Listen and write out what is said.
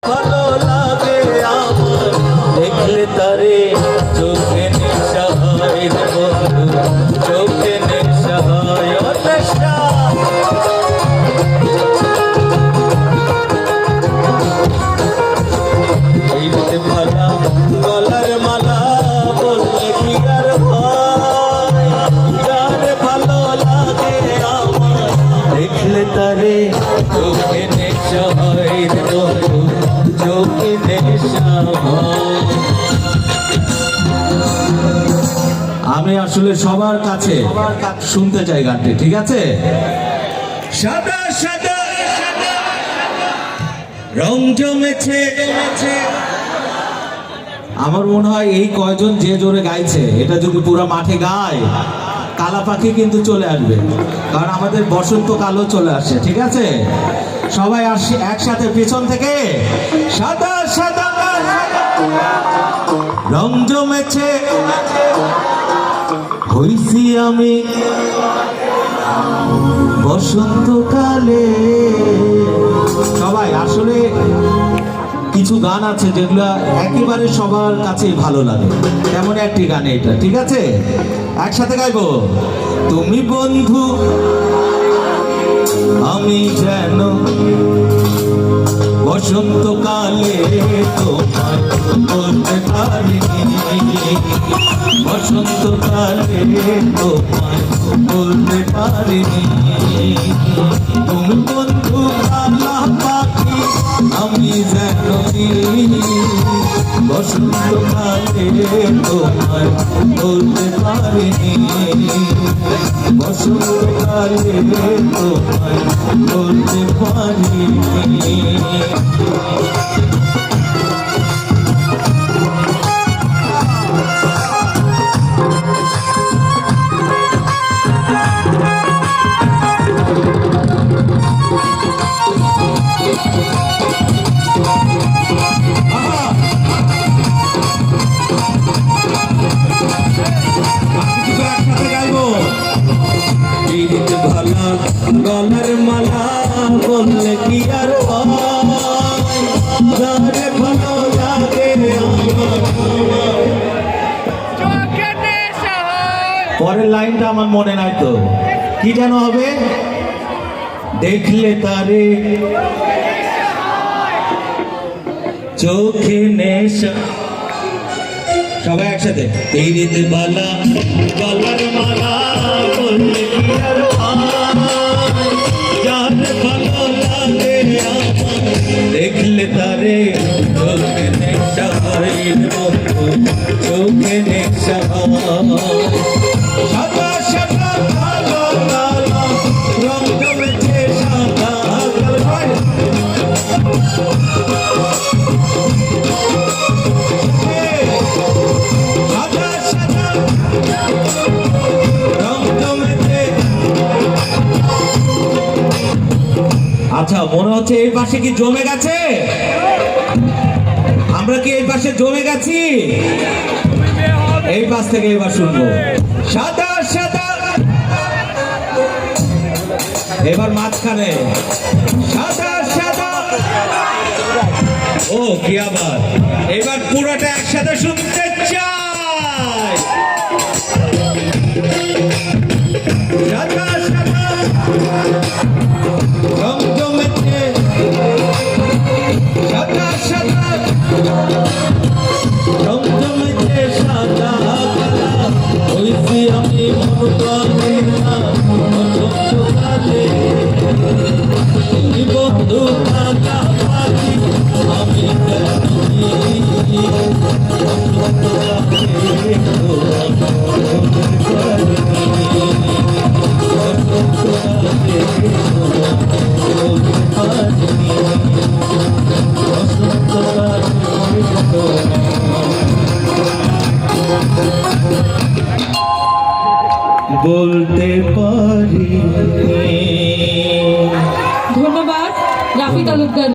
ভালো লাগে আমার দেখলে তারে চোখে নেশা হয় বন্ধু, চোখে নেশা হয় ও নেশা। এই রাতে ভালা গলার মালা বললে কি আর হয়, যার ভালো লাগে আমার দেখলে তারে চোখে নেশা হয় বন্ধু, চোখে নেশা হয়। আমি আসলে সবার কাছে শুনতে চাই গানটি, ঠিক আছে? সাদা সাদা রং জমেছে, আমার মনে হয় এই কয়জন যে জোরে গাইছে এটা যদি পুরো মাঠে গায় কালা পাখি কিন্তু চলে আসবে, কারণ আমাদের বসন্তকালও চলে আসছে, ঠিক আছে? সবাই আসি একসাথে পেছন থেকে। সাদা সাদা রং জমেছে হইছি আমি বসন্তকালে। সবাই আসলে কিছু গান আছে যেগুলো একেবারে সবার কাছেই ভালো লাগে, তেমন একটি গান এটা, ঠিক আছে? একসাথে গাইবো। তুমি বন্ধু আমি যেন বসন্তকালে তোমায় বলতে পারিনি, বসন্তকালে তোমায় বলতে পারিনি। তুমি বন্ধু কালা পাখি আমি যেন বসন্তকালে তোমায় বলতে পারিনি, বসন্তকালে তোমায় বলতে পারিনি। গলার মালা বললে কি আর হয়, যারে ভালো লাগে পরের লাইনটা আমার মনে নাই তো, কি যেন হবে? দেখলে তারে চোখে নেশা। সবাই একসাথে। তেরিতে বালা গলার মালা বললে কি আর হয়, যার ভালো লাগে আমার দেখলে তারে চোখে নেশা হয় বন্ধু, চোখে নেশা হয়। সাদা সাদা কালো কালো রং জমেছে সাদা আচ্ছা, মনে হচ্ছে এই পাশে কি জমে গেছে? আমরা কি এই পাশে জমে গেছি? এই পাশ থেকে এবার শুনবো সাদা সাদা, এবার মাঝখানে সাদা সাদা। ও কি আবার এবার পুরোটা একসাথে শুনতে চাই। সাদা সাদা রং জমেছে সাদা সাদা, রং জমেছে সাদা কালা হইছি আমি মরকালে না বসন্তকালে। তুমি বন্ধু কালা পাখি আমি বলতে পারি। ধন্যবাদ রাফি তালুকদার।